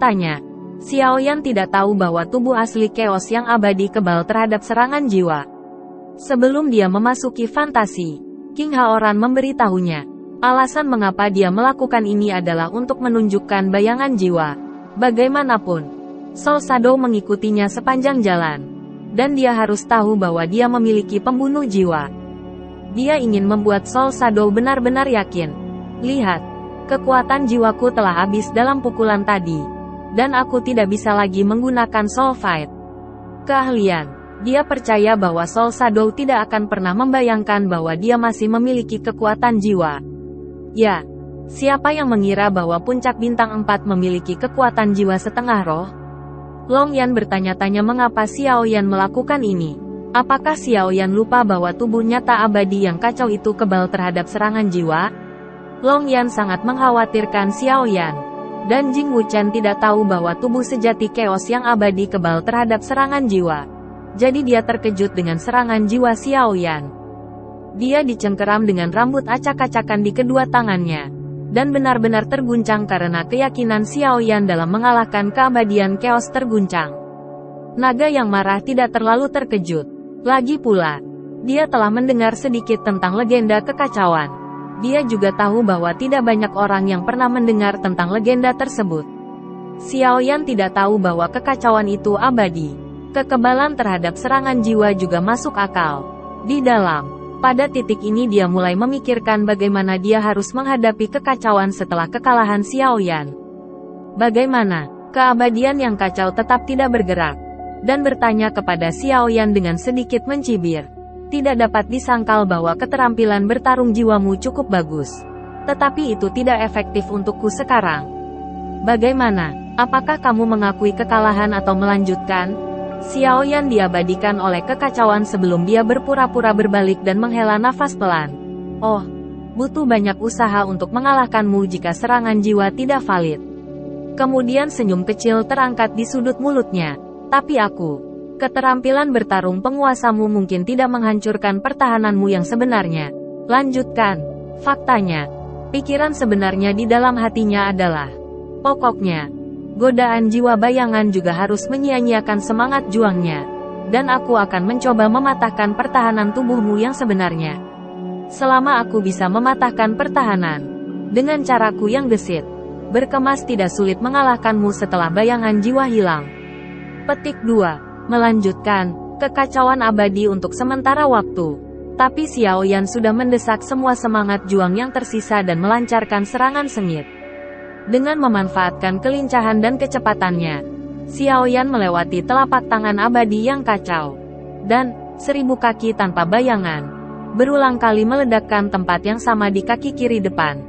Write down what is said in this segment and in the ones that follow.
Faktanya, Xiaoyan tidak tahu bahwa tubuh asli Chaos yang abadi kebal terhadap serangan jiwa. Sebelum dia memasuki fantasi, King Haoran memberitahunya, alasan mengapa dia melakukan ini adalah untuk menunjukkan bayangan jiwa. Bagaimanapun, Soul Shadow mengikutinya sepanjang jalan, dan dia harus tahu bahwa dia memiliki pembunuh jiwa. Dia ingin membuat Soul Shadow benar-benar yakin. Lihat, kekuatan jiwaku telah habis dalam pukulan tadi, dan aku tidak bisa lagi menggunakan Soul Fight. Keahlian. Dia percaya bahwa Soul Shadow tidak akan pernah membayangkan bahwa dia masih memiliki kekuatan jiwa. Ya, siapa yang mengira bahwa puncak bintang 4 memiliki kekuatan jiwa setengah roh? Long Yan bertanya-tanya mengapa Xiaoyan melakukan ini. Apakah Xiaoyan lupa bahwa tubuh nyata abadi yang kacau itu kebal terhadap serangan jiwa? Long Yan sangat mengkhawatirkan Xiaoyan. Dan Jing Wuchen tidak tahu bahwa tubuh sejati Chaos yang abadi kebal terhadap serangan jiwa. Jadi dia terkejut dengan serangan jiwa Xiaoyan. Dia dicengkeram dengan rambut acak-acakan di kedua tangannya, dan benar-benar terguncang karena keyakinan Xiaoyan dalam mengalahkan keabadian Chaos terguncang. Naga yang marah tidak terlalu terkejut. Lagi pula, dia telah mendengar sedikit tentang legenda kekacauan. Dia juga tahu bahwa tidak banyak orang yang pernah mendengar tentang legenda tersebut. Xiaoyan tidak tahu bahwa kekacauan itu abadi. Kekebalan terhadap serangan jiwa juga masuk akal. Di dalam, pada titik ini dia mulai memikirkan bagaimana dia harus menghadapi kekacauan setelah kekalahan Xiaoyan. Bagaimana, keabadian yang kacau tetap tidak bergerak, dan bertanya kepada Xiaoyan dengan sedikit mencibir. Tidak dapat disangkal bahwa keterampilan bertarung jiwamu cukup bagus. Tetapi itu tidak efektif untukku sekarang. Bagaimana? Apakah kamu mengakui kekalahan atau melanjutkan? Xiaoyan diabadikan oleh kekacauan sebelum dia berpura-pura berbalik dan menghela nafas pelan. Oh, butuh banyak usaha untuk mengalahkanmu jika serangan jiwa tidak valid. Kemudian senyum kecil terangkat di sudut mulutnya. Tapi keterampilan bertarung penguasamu mungkin tidak menghancurkan pertahananmu yang sebenarnya. Lanjutkan. Faktanya, pikiran sebenarnya di dalam hatinya adalah, pokoknya, godaan jiwa bayangan juga harus menyia-nyiakan semangat juangnya. Dan aku akan mencoba mematahkan pertahanan tubuhmu yang sebenarnya. Selama aku bisa mematahkan pertahanan, dengan caraku yang gesit, berkemas tidak sulit mengalahkanmu setelah bayangan jiwa hilang. Petik 2. Melanjutkan, kekacauan abadi untuk sementara waktu. Tapi Xiaoyan sudah mendesak semua semangat juang yang tersisa dan melancarkan serangan sengit. Dengan memanfaatkan kelincahan dan kecepatannya, Xiaoyan melewati telapak tangan abadi yang kacau. Dan, 1000 kaki tanpa bayangan, berulang kali meledakkan tempat yang sama di kaki kiri depan.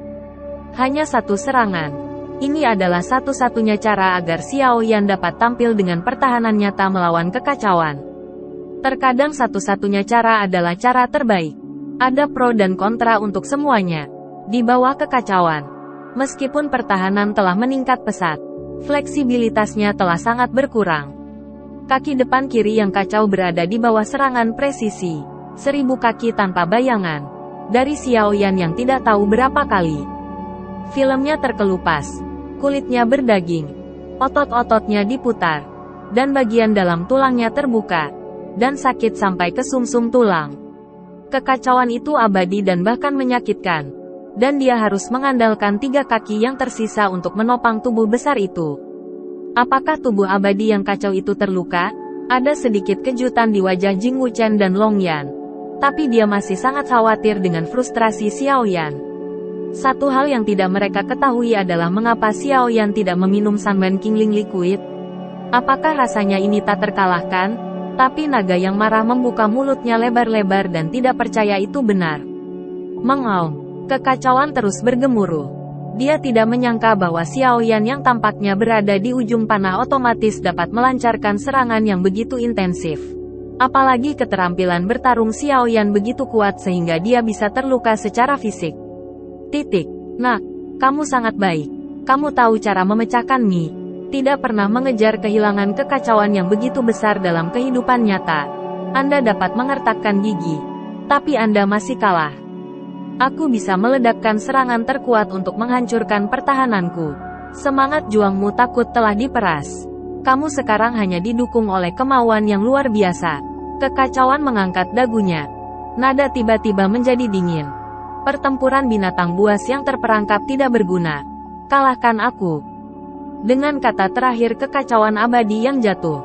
Hanya satu serangan. Ini adalah satu-satunya cara agar Xiaoyan dapat tampil dengan pertahanan nyata melawan kekacauan. Terkadang satu-satunya cara adalah cara terbaik. Ada pro dan kontra untuk semuanya. Di bawah kekacauan, meskipun pertahanan telah meningkat pesat, fleksibilitasnya telah sangat berkurang. Kaki depan kiri yang kacau berada di bawah serangan presisi, 1000 kaki tanpa bayangan, dari Xiaoyan yang tidak tahu berapa kali. Filmnya terkelupas, kulitnya berdaging, otot-ototnya diputar, dan bagian dalam tulangnya terbuka, dan sakit sampai ke sumsum tulang. Kekacauan itu abadi dan bahkan menyakitkan, dan dia harus mengandalkan 3 kaki yang tersisa untuk menopang tubuh besar itu. Apakah tubuh abadi yang kacau itu terluka? Ada sedikit kejutan di wajah Jing Wuchen dan Long Yan, tapi dia masih sangat khawatir dengan frustrasi Xiaoyan. Satu hal yang tidak mereka ketahui adalah mengapa Xiaoyan tidak meminum Sanban Qingling Liquid. Apakah rasanya ini tak terkalahkan? Tapi naga yang marah membuka mulutnya lebar-lebar dan tidak percaya itu benar. Mengaum. Kekacauan terus bergemuruh. Dia tidak menyangka bahwa Xiaoyan yang tampaknya berada di ujung panah otomatis dapat melancarkan serangan yang begitu intensif. Apalagi keterampilan bertarung Xiaoyan begitu kuat sehingga dia bisa terluka secara fisik. Nah, kamu sangat baik. Kamu tahu cara memecahkan mie. Tidak pernah mengejar kehilangan kekacauan yang begitu besar dalam kehidupan nyata. Anda dapat mengertakkan gigi. Tapi Anda masih kalah. Aku bisa meledakkan serangan terkuat untuk menghancurkan pertahananku. Semangat juangmu takut telah diperas. Kamu sekarang hanya didukung oleh kemauan yang luar biasa. Kekacauan mengangkat dagunya. Nada tiba-tiba menjadi dingin. Pertempuran binatang buas yang terperangkap tidak berguna. Kalahkan aku. Dengan kata terakhir kekacauan abadi yang jatuh.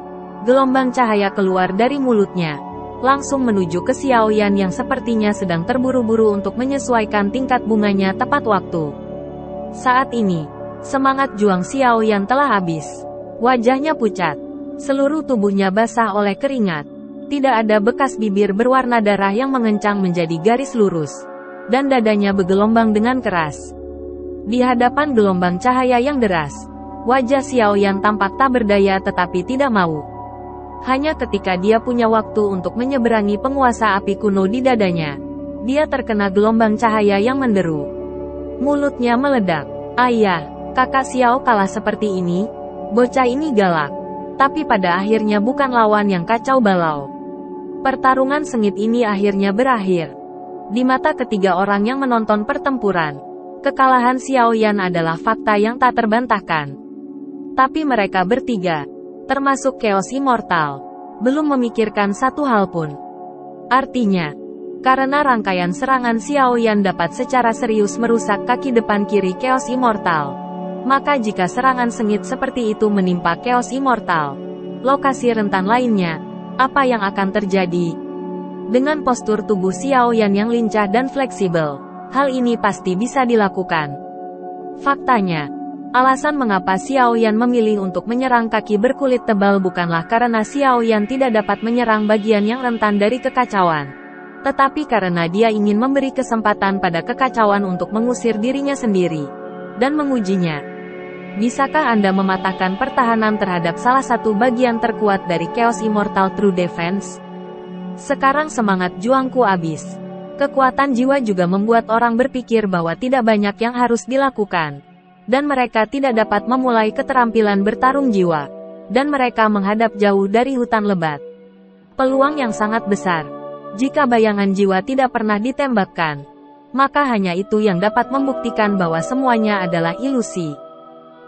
Gelombang cahaya keluar dari mulutnya. Langsung menuju ke Xiaoyan yang sepertinya sedang terburu-buru untuk menyesuaikan tingkat bunganya tepat waktu. Saat ini, semangat juang Xiaoyan telah habis. Wajahnya pucat. Seluruh tubuhnya basah oleh keringat. Tidak ada bekas bibir berwarna darah yang mengencang menjadi garis lurus. Dan dadanya bergelombang dengan keras. Di hadapan gelombang cahaya yang deras, wajah Xiaoyan tampak tak berdaya tetapi tidak mau. Hanya ketika dia punya waktu untuk menyeberangi penguasa api kuno di dadanya, dia terkena gelombang cahaya yang menderu. Mulutnya meledak. Ayah, kakak Xiao kalah seperti ini? Bocah ini galak. Tapi pada akhirnya bukan lawan yang kacau balau. Pertarungan sengit ini akhirnya berakhir. Di mata ketiga orang yang menonton pertempuran, kekalahan Xiaoyan adalah fakta yang tak terbantahkan. Tapi mereka bertiga, termasuk Chaos Immortal, belum memikirkan satu hal pun. Artinya, karena rangkaian serangan Xiaoyan dapat secara serius merusak kaki depan kiri Chaos Immortal, maka jika serangan sengit seperti itu menimpa Chaos Immortal, lokasi rentan lainnya, apa yang akan terjadi? Dengan postur tubuh Xiaoyan yang lincah dan fleksibel, hal ini pasti bisa dilakukan. Faktanya, alasan mengapa Xiaoyan memilih untuk menyerang kaki berkulit tebal bukanlah karena Xiaoyan tidak dapat menyerang bagian yang rentan dari kekacauan, tetapi karena dia ingin memberi kesempatan pada kekacauan untuk mengusir dirinya sendiri dan mengujinya. Bisakah Anda mematahkan pertahanan terhadap salah satu bagian terkuat dari Chaos Immortal True Defense? Sekarang semangat juangku habis. Kekuatan jiwa juga membuat orang berpikir bahwa tidak banyak yang harus dilakukan. Dan mereka tidak dapat memulai keterampilan bertarung jiwa. Dan mereka menghadap jauh dari hutan lebat. Peluang yang sangat besar. Jika bayangan jiwa tidak pernah ditembakkan, maka hanya itu yang dapat membuktikan bahwa semuanya adalah ilusi.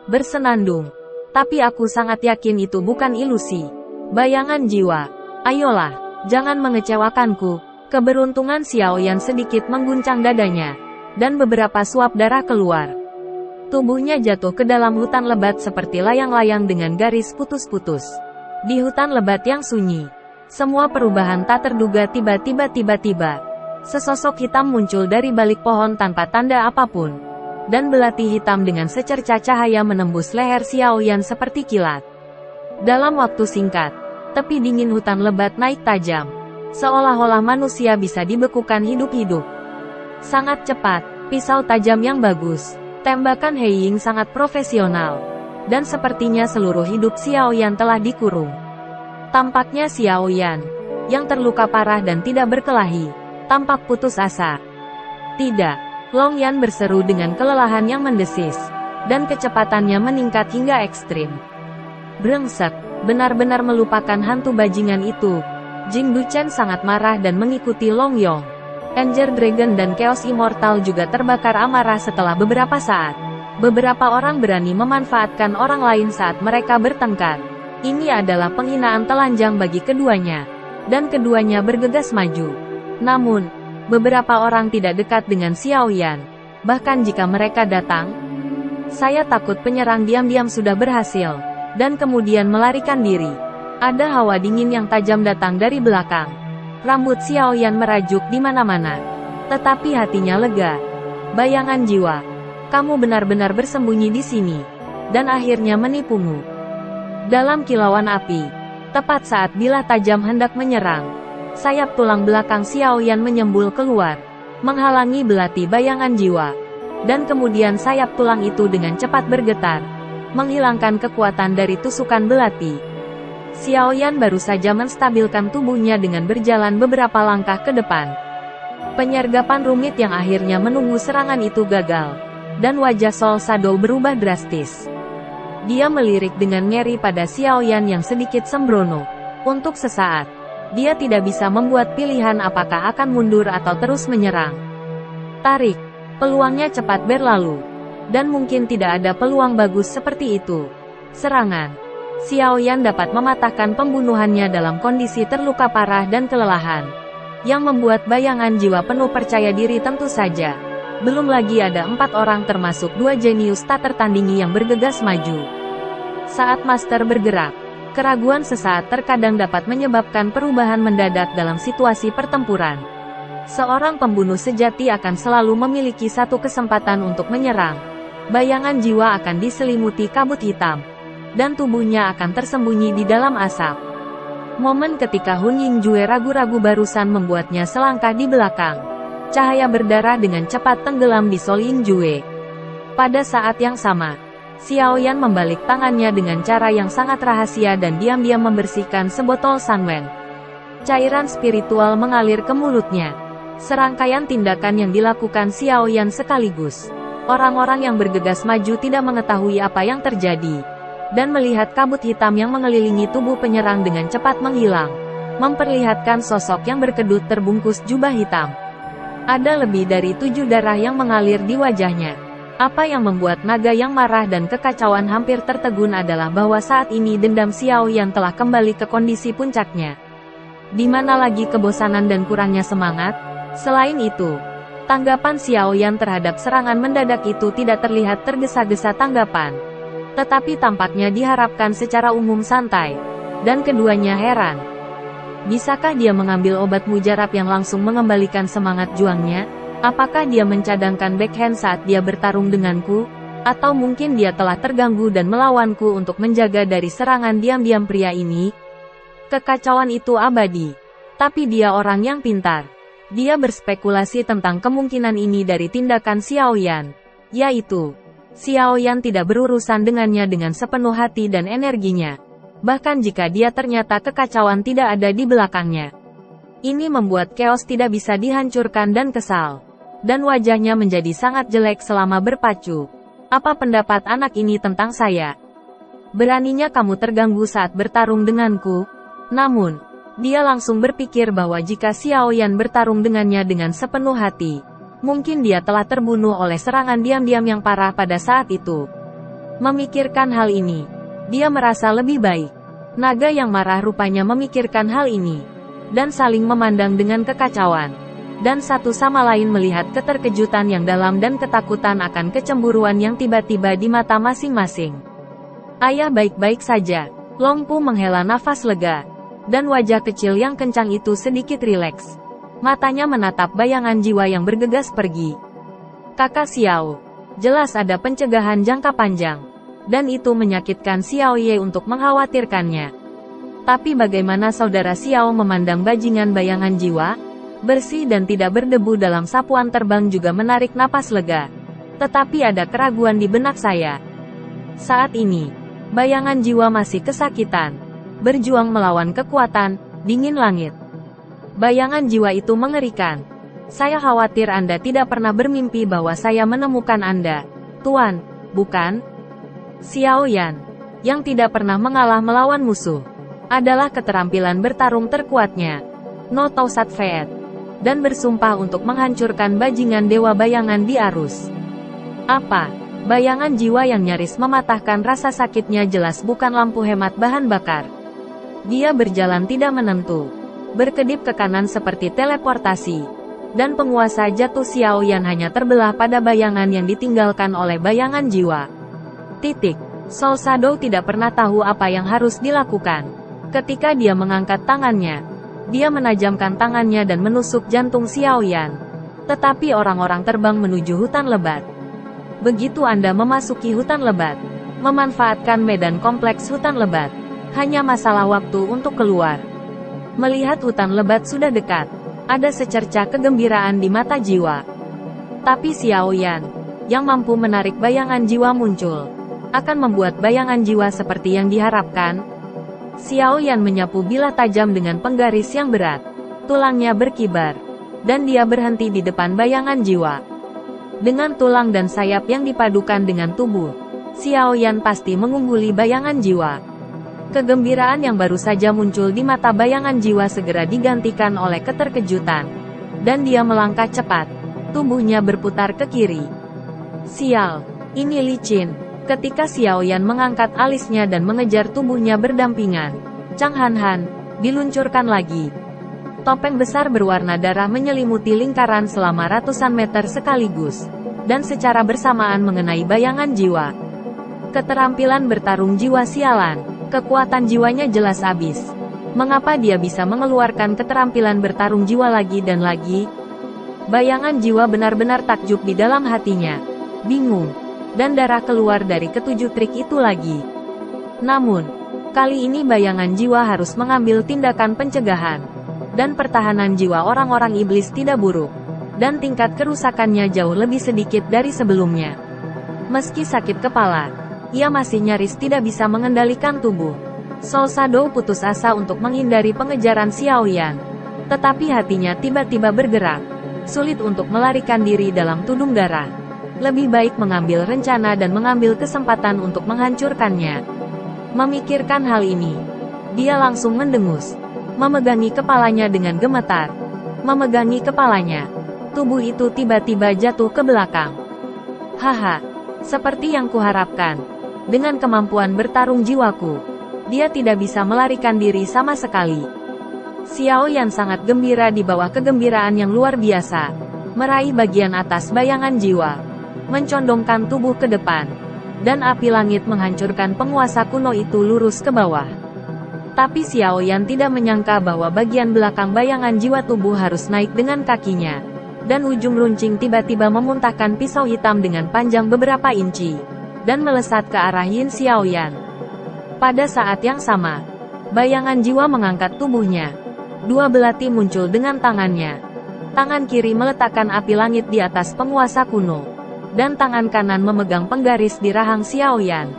Bersenandung. Tapi aku sangat yakin itu bukan ilusi. Bayangan jiwa. Ayolah, jangan mengecewakanku. Keberuntungan Xiaoyan sedikit mengguncang dadanya. Dan beberapa suap darah keluar. Tubuhnya jatuh ke dalam hutan lebat seperti layang-layang dengan garis putus-putus. Di hutan lebat yang sunyi, semua perubahan tak terduga tiba-tiba. Sesosok hitam muncul dari balik pohon tanpa tanda apapun. Dan belati hitam dengan secercah cahaya menembus leher Xiaoyan seperti kilat. Dalam waktu singkat, tepi dingin hutan lebat naik tajam. Seolah-olah manusia bisa dibekukan hidup-hidup. Sangat cepat, pisau tajam yang bagus. Tembakan He Ying sangat profesional. Dan sepertinya seluruh hidup Xiaoyan telah dikurung. Tampaknya Xiaoyan, yang terluka parah dan tidak berkelahi, tampak putus asa. Tidak. Long Yan berseru dengan kelelahan yang mendesis, dan kecepatannya meningkat hingga ekstrim. Brengsek, benar-benar melupakan hantu bajingan itu. Jing Duchen sangat marah dan mengikuti Long Yong. Anger Dragon dan Chaos Immortal juga terbakar amarah setelah beberapa saat. Beberapa orang berani memanfaatkan orang lain saat mereka bertengkar. Ini adalah penghinaan telanjang bagi keduanya. Dan keduanya bergegas maju. Namun, beberapa orang tidak dekat dengan Xiaoyan. Bahkan jika mereka datang, saya takut penyerang diam-diam sudah berhasil, dan kemudian melarikan diri. Ada hawa dingin yang tajam datang dari belakang. Rambut Xiaoyan merajuk di mana-mana. Tetapi hatinya lega. Bayangan jiwa. Kamu benar-benar bersembunyi di sini. Dan akhirnya menipumu. Dalam kilauan api. Tepat saat bilah tajam hendak menyerang. Sayap tulang belakang Xiaoyan menyembul keluar, menghalangi belati bayangan jiwa. Dan kemudian sayap tulang itu dengan cepat bergetar, menghilangkan kekuatan dari tusukan belati. Xiaoyan baru saja menstabilkan tubuhnya dengan berjalan beberapa langkah ke depan. Penyergapan rumit yang akhirnya menunggu serangan itu gagal, dan wajah Sol Shadow berubah drastis. Dia melirik dengan ngeri pada Xiaoyan yang sedikit sembrono. Untuk sesaat, dia tidak bisa membuat pilihan apakah akan mundur atau terus menyerang. Tarik. Peluangnya cepat berlalu. Dan mungkin tidak ada peluang bagus seperti itu. Serangan. Xiao Yan dapat mematahkan pembunuhannya dalam kondisi terluka parah dan kelelahan, yang membuat bayangan jiwa penuh percaya diri tentu saja. Belum lagi ada 4 orang termasuk 2 jenius tak tertandingi yang bergegas maju. Saat Master bergerak, keraguan sesaat terkadang dapat menyebabkan perubahan mendadak dalam situasi pertempuran. Seorang pembunuh sejati akan selalu memiliki satu kesempatan untuk menyerang. Bayangan jiwa akan diselimuti kabut hitam, dan tubuhnya akan tersembunyi di dalam asap. Momen ketika Hun Yingjue ragu-ragu barusan membuatnya selangkah di belakang. Cahaya berdarah dengan cepat tenggelam di Sol Yingjue. Pada saat yang sama, Xiao Yan membalik tangannya dengan cara yang sangat rahasia dan diam-diam membersihkan sebotol Sanwen. Cairan spiritual mengalir ke mulutnya. Serangkaian tindakan yang dilakukan Xiao Yan sekaligus. Orang-orang yang bergegas maju tidak mengetahui apa yang terjadi, dan melihat kabut hitam yang mengelilingi tubuh penyerang dengan cepat menghilang, memperlihatkan sosok yang berkedut terbungkus jubah hitam. Ada lebih dari 7 darah yang mengalir di wajahnya. Apa yang membuat naga yang marah dan kekacauan hampir tertegun adalah bahwa saat ini dendam Xiao Yan telah kembali ke kondisi puncaknya. Di mana lagi kebosanan dan kurangnya semangat? Selain itu, tanggapan Xiao Yan terhadap serangan mendadak itu tidak terlihat tergesa-gesa tanggapan, tetapi tampaknya diharapkan secara umum santai, dan keduanya heran. Bisakah dia mengambil obat mujarab yang langsung mengembalikan semangat juangnya? Apakah dia mencadangkan backhand saat dia bertarung denganku? Atau mungkin dia telah terganggu dan melawanku untuk menjaga dari serangan diam-diam pria ini? Kekacauan itu abadi. Tapi dia orang yang pintar. Dia berspekulasi tentang kemungkinan ini dari tindakan Xiao Yan, yaitu, Xiao Yan tidak berurusan dengannya dengan sepenuh hati dan energinya. Bahkan jika dia ternyata kekacauan tidak ada di belakangnya. Ini membuat Chaos tidak bisa dihancurkan dan kesal. Dan wajahnya menjadi sangat jelek selama berpacu. Apa pendapat anak ini tentang saya? Beraninya kamu terganggu saat bertarung denganku? Namun, dia langsung berpikir bahwa jika Xiao Yan bertarung dengannya dengan sepenuh hati, mungkin dia telah terbunuh oleh serangan diam-diam yang parah pada saat itu. Memikirkan hal ini, dia merasa lebih baik. Naga yang marah rupanya memikirkan hal ini, dan saling memandang dengan kekacauan, dan satu sama lain melihat keterkejutan yang dalam dan ketakutan akan kecemburuan yang tiba-tiba di mata masing-masing. Ayah baik-baik saja. Long Pu menghela nafas lega, dan wajah kecil yang kencang itu sedikit rileks. Matanya menatap bayangan jiwa yang bergegas pergi. Kakak Xiao, jelas ada pencegahan jangka panjang, dan itu menyakitkan Xiao Ye untuk mengkhawatirkannya. Tapi bagaimana saudara Xiao memandang bajingan bayangan jiwa? Bersih dan tidak berdebu dalam sapuan terbang juga menarik napas lega. Tetapi ada keraguan di benak saya. Saat ini, bayangan jiwa masih kesakitan, berjuang melawan kekuatan dingin langit. Bayangan jiwa itu mengerikan. Saya khawatir Anda tidak pernah bermimpi bahwa saya menemukan Anda, Tuan, bukan? Xiao Yan, yang tidak pernah mengalah melawan musuh, adalah keterampilan bertarung terkuatnya, No Tausat Feet, dan bersumpah untuk menghancurkan bajingan dewa bayangan di arus. Apa? Bayangan jiwa yang nyaris mematahkan rasa sakitnya jelas bukan lampu hemat bahan bakar. Dia berjalan tidak menentu, berkedip ke kanan seperti teleportasi, dan penguasa jatuh Xiao Yan hanya terbelah pada bayangan yang ditinggalkan oleh bayangan jiwa. Soul Shadow tidak pernah tahu apa yang harus dilakukan. Ketika dia mengangkat tangannya, dia menajamkan tangannya dan menusuk jantung Xiao Yan. Tetapi orang-orang terbang menuju hutan lebat. Begitu Anda memasuki hutan lebat, memanfaatkan medan kompleks hutan lebat, hanya masalah waktu untuk keluar. Melihat hutan lebat sudah dekat, ada secercah kegembiraan di mata jiwa. Tapi Xiao Yan, yang mampu menarik bayangan jiwa muncul, akan membuat bayangan jiwa seperti yang diharapkan. Xiao Yan menyapu bilah tajam dengan penggaris yang berat. Tulangnya berkibar, dan dia berhenti di depan bayangan jiwa. Dengan tulang dan sayap yang dipadukan dengan tubuh, Xiao Yan pasti mengungguli bayangan jiwa. Kegembiraan yang baru saja muncul di mata bayangan jiwa segera digantikan oleh keterkejutan, dan dia melangkah cepat. Tubuhnya berputar ke kiri. Sial! Ini licin. Ketika Xiao Yan mengangkat alisnya dan mengejar tubuhnya berdampingan, Chang Han Han diluncurkan lagi. Topeng besar berwarna darah menyelimuti lingkaran selama ratusan meter sekaligus, dan secara bersamaan mengenai bayangan jiwa. Keterampilan bertarung jiwa sialan, kekuatan jiwanya jelas habis. Mengapa dia bisa mengeluarkan keterampilan bertarung jiwa lagi dan lagi? Bayangan jiwa benar-benar takjub di dalam hatinya. Bingung. Dan darah keluar dari ketujuh trik itu lagi. Namun, kali ini bayangan jiwa harus mengambil tindakan pencegahan. Dan pertahanan jiwa orang-orang iblis tidak buruk. Dan tingkat kerusakannya jauh lebih sedikit dari sebelumnya. Meski sakit kepala, ia masih nyaris tidak bisa mengendalikan tubuh. Soul Shadow putus asa untuk menghindari pengejaran Xiao Yan. Tetapi hatinya tiba-tiba bergerak. Sulit untuk melarikan diri dalam tudung darah. Lebih baik mengambil rencana dan mengambil kesempatan untuk menghancurkannya. Memikirkan hal ini, dia langsung mendengus. Memegangi kepalanya dengan gemetar. Memegangi kepalanya. Tubuh itu tiba-tiba jatuh ke belakang. Haha, seperti yang kuharapkan. Dengan kemampuan bertarung jiwaku, dia tidak bisa melarikan diri sama sekali. Xiao Yan sangat gembira di bawah kegembiraan yang luar biasa. Meraih bagian atas bayangan jiwa. Mencondongkan tubuh ke depan. Dan api langit menghancurkan penguasa kuno itu lurus ke bawah. Tapi Xiao Yan tidak menyangka bahwa bagian belakang bayangan jiwa tubuh harus naik dengan kakinya. Dan ujung runcing tiba-tiba memuntahkan pisau hitam dengan panjang beberapa inci. Dan melesat ke arah Yin Xiao Yan. Pada saat yang sama, bayangan jiwa mengangkat tubuhnya. Dua belati muncul dengan tangannya. Tangan kiri meletakkan api langit di atas penguasa kuno. Dan tangan kanan memegang penggaris di rahang Xiao Yan.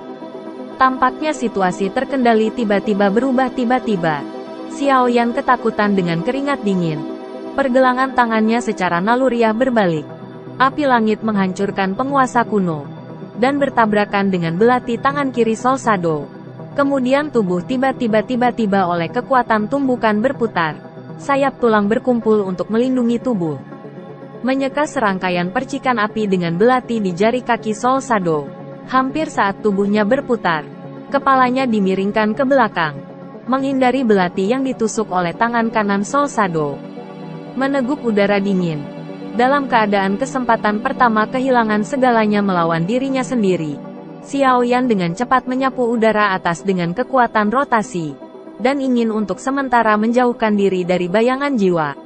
Tampaknya situasi terkendali tiba-tiba berubah tiba-tiba. Xiao Yan ketakutan dengan keringat dingin. Pergelangan tangannya secara naluriah berbalik. Api langit menghancurkan penguasa kuno. Dan bertabrakan dengan belati tangan kiri Soul Shadow. Kemudian tubuh tiba-tiba oleh kekuatan tumbukan berputar. Sayap tulang berkumpul untuk melindungi tubuh. Menyeka serangkaian percikan api dengan belati di jari kaki Soul Shadow. Hampir saat tubuhnya berputar, kepalanya dimiringkan ke belakang, menghindari belati yang ditusuk oleh tangan kanan Soul Shadow. Meneguk udara dingin. Dalam keadaan kesempatan pertama kehilangan segalanya melawan dirinya sendiri, Xiao Yan dengan cepat menyapu udara atas dengan kekuatan rotasi, dan ingin untuk sementara menjauhkan diri dari bayangan jiwa.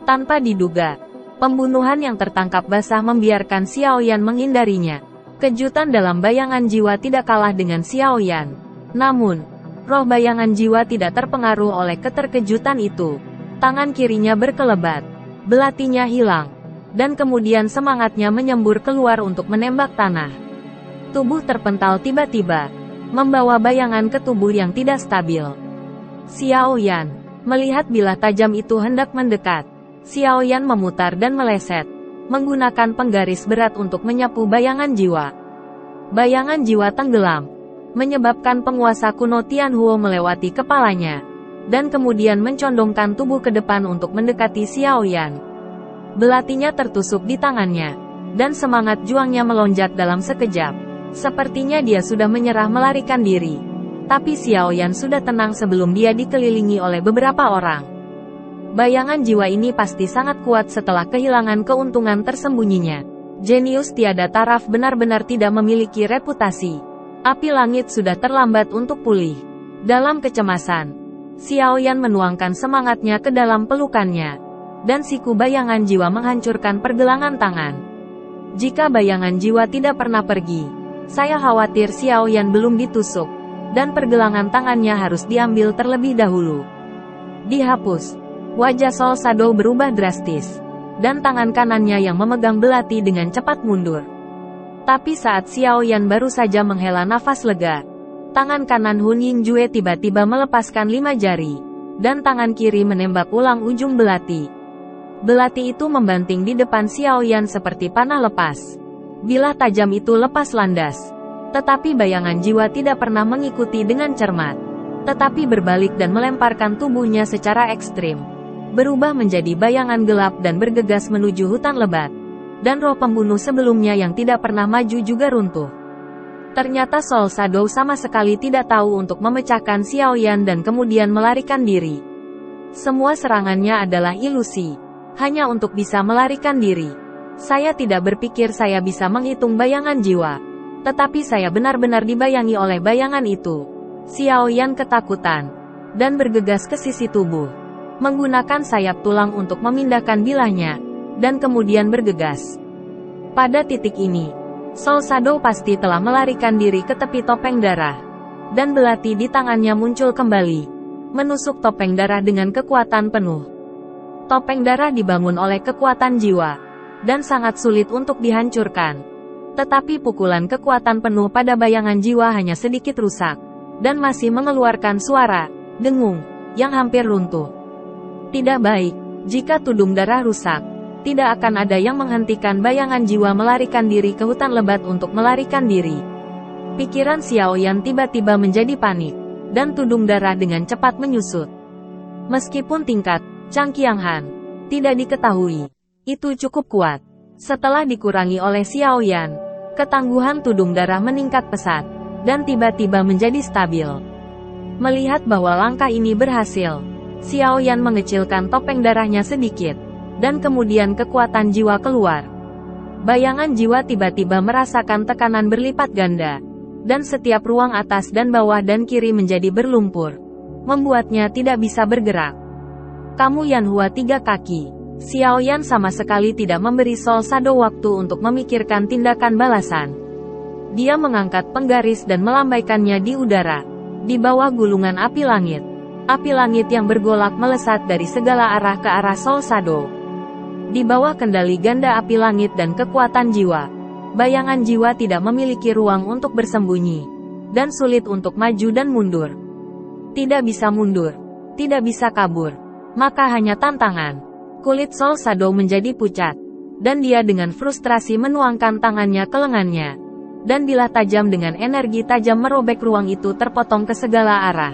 Tanpa diduga, pembunuhan yang tertangkap basah membiarkan Xiao Yan menghindarinya. Kejutan dalam bayangan jiwa tidak kalah dengan Xiao Yan. Namun, roh bayangan jiwa tidak terpengaruh oleh keterkejutan itu. Tangan kirinya berkelebat. Belatinya hilang. Dan kemudian semangatnya menyembur keluar untuk menembak tanah. Tubuh terpental tiba-tiba. Membawa bayangan ke tubuh yang tidak stabil. Xiao Yan melihat bilah tajam itu hendak mendekat. Xiao Yan memutar dan meleset, menggunakan penggaris berat untuk menyapu bayangan jiwa. Bayangan jiwa tenggelam, menyebabkan penguasa kuno Tianhuo melewati kepalanya, dan kemudian mencondongkan tubuh ke depan untuk mendekati Xiao Yan. Belatinya tertusuk di tangannya, dan semangat juangnya melonjak dalam sekejap. Sepertinya dia sudah menyerah melarikan diri. Tapi Xiao Yan sudah tenang sebelum dia dikelilingi oleh beberapa orang. Bayangan jiwa ini pasti sangat kuat setelah kehilangan keuntungan tersembunyinya. Jenius tiada taraf benar-benar tidak memiliki reputasi. Api langit sudah terlambat untuk pulih. Dalam kecemasan, Xiao Yan menuangkan semangatnya ke dalam pelukannya. Dan siku bayangan jiwa menghancurkan pergelangan tangan. Jika bayangan jiwa tidak pernah pergi, saya khawatir Xiao Yan belum ditusuk. Dan pergelangan tangannya harus diambil terlebih dahulu. Dihapus. Wajah Soul Shadow berubah drastis, dan tangan kanannya yang memegang belati dengan cepat mundur. Tapi saat Xiao Yan baru saja menghela nafas lega, tangan kanan Hun Yingjue tiba-tiba melepaskan 5 jari, dan tangan kiri menembak ulang ujung belati. Belati itu membanting di depan Xiao Yan seperti panah lepas. Bilah tajam itu lepas landas. Tetapi bayangan jiwa tidak pernah mengikuti dengan cermat, tetapi berbalik dan melemparkan tubuhnya secara ekstrim. Berubah menjadi bayangan gelap dan bergegas menuju hutan lebat. dan roh pembunuh sebelumnya yang tidak pernah maju juga runtuh. Ternyata Soul Shadow sama sekali tidak tahu untuk memecahkan Xiao Yan dan kemudian melarikan diri. Semua serangannya adalah ilusi, hanya untuk bisa melarikan diri. Saya tidak berpikir saya bisa menghitung bayangan jiwa, tetapi saya benar-benar dibayangi oleh bayangan itu. Xiao Yan ketakutan, dan bergegas ke sisi tubuh, menggunakan sayap tulang untuk memindahkan bilahnya, dan kemudian bergegas. Pada titik ini, Soul Shadow pasti telah melarikan diri ke tepi topeng darah, dan belati di tangannya muncul kembali, menusuk topeng darah dengan kekuatan penuh. Topeng darah dibangun oleh kekuatan jiwa, dan sangat sulit untuk dihancurkan. Tetapi pukulan kekuatan penuh pada bayangan jiwa hanya sedikit rusak, dan masih mengeluarkan suara dengung yang hampir runtuh. Tidak baik, jika tudung darah rusak, tidak akan ada yang menghentikan bayangan jiwa melarikan diri ke hutan lebat untuk melarikan diri. Pikiran Xiao Yan tiba-tiba menjadi panik, dan tudung darah dengan cepat menyusut. Meskipun tingkat Chang Qianghan tidak diketahui, itu cukup kuat. Setelah dikurangi oleh Xiao Yan, ketangguhan tudung darah meningkat pesat, dan tiba-tiba menjadi stabil. Melihat bahwa langkah ini berhasil, Xiao Yan mengecilkan topeng darahnya sedikit, dan kemudian kekuatan jiwa keluar. Bayangan jiwa tiba-tiba merasakan tekanan berlipat ganda, dan setiap ruang atas dan bawah dan kiri menjadi berlumpur, membuatnya tidak bisa bergerak. Kamu Yanhua 3 kaki. Xiao Yan sama sekali tidak memberi Soul Shadow waktu untuk memikirkan tindakan balasan. Dia mengangkat penggaris dan melambaikannya di udara, di bawah gulungan api langit. Api langit yang bergolak melesat dari segala arah ke arah Soul Shadow. Di bawah kendali ganda api langit dan kekuatan jiwa, bayangan jiwa tidak memiliki ruang untuk bersembunyi, dan sulit untuk maju dan mundur. Tidak bisa mundur, tidak bisa kabur, maka hanya tantangan. Kulit Soul Shadow menjadi pucat, dan dia dengan frustrasi menuangkan tangannya ke lengannya, dan bilah tajam dengan energi tajam merobek ruang itu terpotong ke segala arah.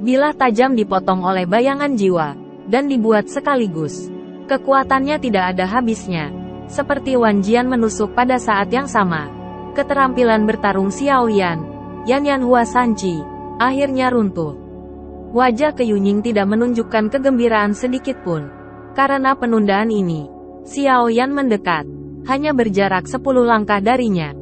Bilah tajam dipotong oleh bayangan jiwa, dan dibuat sekaligus. Kekuatannya tidak ada habisnya, seperti Wan Jian menusuk pada saat yang sama. Keterampilan bertarung Xiao Yan, Yanhua Sanchi, akhirnya runtuh. Wajah Ke Yunying tidak menunjukkan kegembiraan sedikit pun. Karena penundaan ini, Xiao Yan mendekat, hanya berjarak 10 langkah darinya.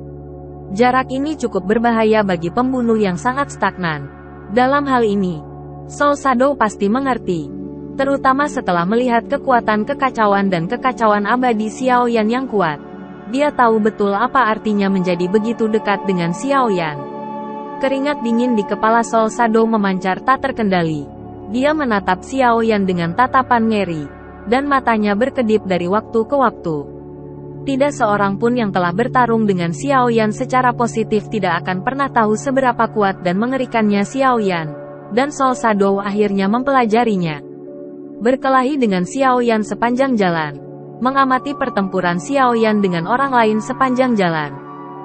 Jarak ini cukup berbahaya bagi pembunuh yang sangat stagnan. Dalam hal ini, Soul Shadow pasti mengerti, terutama setelah melihat kekuatan kekacauan dan kekacauan abadi Xiao Yan yang kuat. Dia tahu betul apa artinya menjadi begitu dekat dengan Xiao Yan. Keringat dingin di kepala Soul Shadow memancar tak terkendali. Dia menatap Xiao Yan dengan tatapan ngeri, dan matanya berkedip dari waktu ke waktu. Tidak seorang pun yang telah bertarung dengan Xiao Yan secara positif tidak akan pernah tahu seberapa kuat dan mengerikannya Xiao Yan, dan Soul Shadow akhirnya mempelajarinya. Berkelahi dengan Xiao Yan sepanjang jalan, mengamati pertempuran Xiao Yan dengan orang lain sepanjang jalan,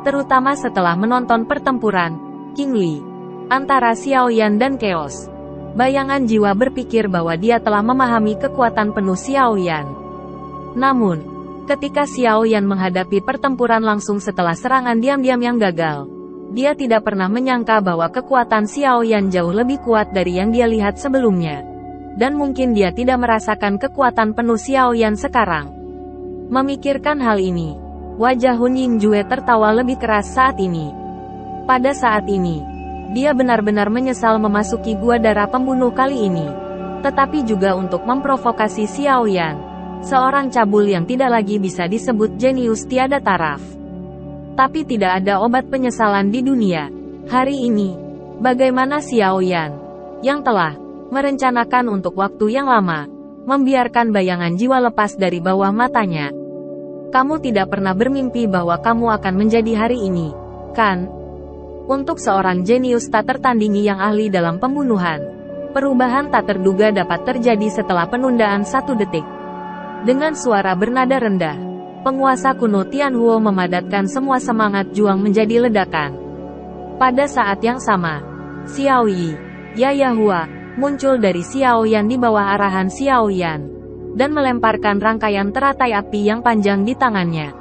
terutama setelah menonton pertempuran King Li antara Xiao Yan dan Chaos. Bayangan jiwa berpikir bahwa dia telah memahami kekuatan penuh Xiao Yan. Namun, ketika Xiao Yan menghadapi pertempuran langsung setelah serangan diam-diam yang gagal, dia tidak pernah menyangka bahwa kekuatan Xiao Yan jauh lebih kuat dari yang dia lihat sebelumnya. Dan mungkin dia tidak merasakan kekuatan penuh Xiao Yan sekarang. Memikirkan hal ini, wajah Hun Yingjue tertawa lebih keras saat ini. Pada saat ini, dia benar-benar menyesal memasuki gua darah pembunuh kali ini. Tetapi juga untuk memprovokasi Xiao Yan, seorang cabul yang tidak lagi bisa disebut jenius tiada taraf. Tapi tidak ada obat penyesalan di dunia. Hari ini, bagaimana Xiao Yan, yang telah merencanakan untuk waktu yang lama, membiarkan bayangan jiwa lepas dari bawah matanya. Kamu tidak pernah bermimpi bahwa kamu akan menjadi hari ini, kan? Untuk seorang jenius tak tertandingi yang ahli dalam pembunuhan, perubahan tak terduga dapat terjadi setelah penundaan 1 detik. Dengan suara bernada rendah, penguasa kuno Tianhuo memadatkan semua semangat juang menjadi ledakan. Pada saat yang sama, Xiao Yi, Yayahua, muncul dari Xiao Yan di bawah arahan Xiao Yan. dan melemparkan rangkaian teratai api yang panjang di tangannya.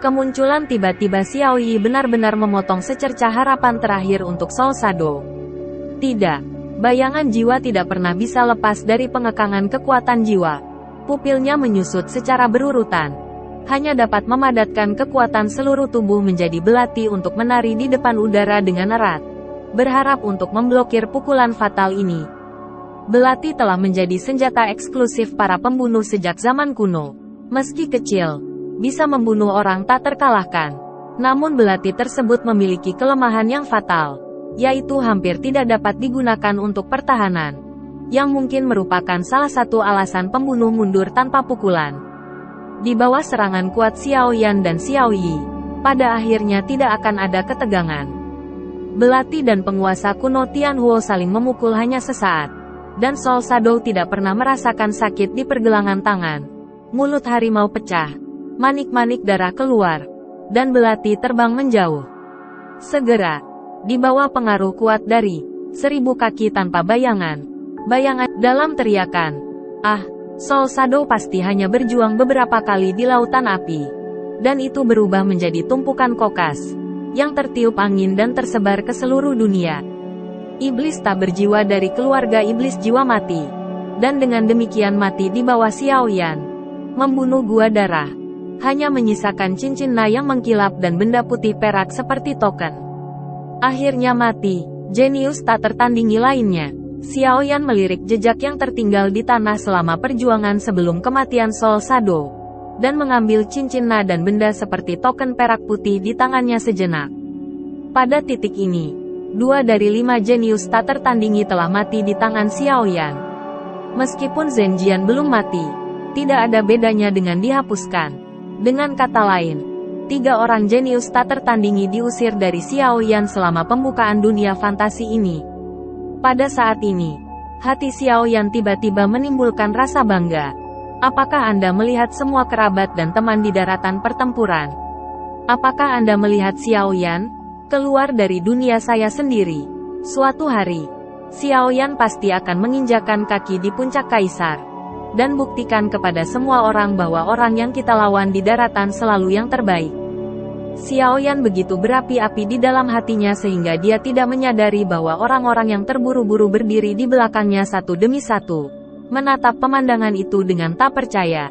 Kemunculan tiba-tiba Xiao Yi benar-benar memotong secercah harapan terakhir untuk Soul Shadow. Tidak, bayangan jiwa tidak pernah bisa lepas dari pengekangan kekuatan jiwa. Pupilnya menyusut secara berurutan. Hanya dapat memadatkan kekuatan seluruh tubuh menjadi belati untuk menari di depan udara dengan erat, berharap untuk memblokir pukulan fatal ini. Belati telah menjadi senjata eksklusif para pembunuh sejak zaman kuno. Meski kecil, bisa membunuh orang tak terkalahkan. Namun belati tersebut memiliki kelemahan yang fatal, yaitu hampir tidak dapat digunakan untuk pertahanan, yang mungkin merupakan salah satu alasan pembunuh mundur tanpa pukulan. Di bawah serangan kuat Xiao Yan dan Xiao Yi, pada akhirnya tidak akan ada ketegangan. Belati dan penguasa kuno Tianhuo saling memukul hanya sesaat. Dan Soul Shadow tidak pernah merasakan sakit di pergelangan tangan. Mulut harimau pecah, manik-manik darah keluar, dan belati terbang menjauh. Segera, di bawah pengaruh kuat dari 1000 kaki tanpa bayangan dalam teriakan, "Ah, Soul Shadow pasti hanya berjuang beberapa kali di lautan api." Dan itu berubah menjadi tumpukan kokas, yang tertiup angin dan tersebar ke seluruh dunia. Iblis tak berjiwa dari keluarga iblis jiwa mati. Dan dengan demikian mati di bawah Xiao Yan. Membunuh gua darah. Hanya menyisakan cincin Na yang mengkilap dan benda putih perak seperti token. Akhirnya mati, jenius tak tertandingi lainnya. Xiao Yan melirik jejak yang tertinggal di tanah selama perjuangan sebelum kematian Soul Shadow. Dan mengambil cincin Na dan benda seperti token perak putih di tangannya sejenak. Pada titik ini, 2 dari 5 jenius tak tertandingi telah mati di tangan Xiao Yan. Meskipun Zhen Jian belum mati, tidak ada bedanya dengan dihapuskan. Dengan kata lain, 3 orang jenius tak tertandingi diusir dari Xiao Yan selama pembukaan dunia fantasi ini. Pada saat ini, hati Xiao Yan tiba-tiba menimbulkan rasa bangga. Apakah Anda melihat semua kerabat dan teman di daratan pertempuran? Apakah Anda melihat Xiao Yan keluar dari dunia saya sendiri? Suatu hari, Xiao Yan pasti akan menginjakan kaki di puncak kaisar, dan buktikan kepada semua orang bahwa orang yang kita lawan di daratan selalu yang terbaik. Xiao Yan begitu berapi-api di dalam hatinya sehingga dia tidak menyadari bahwa orang-orang yang terburu-buru berdiri di belakangnya satu demi satu, menatap pemandangan itu dengan tak percaya.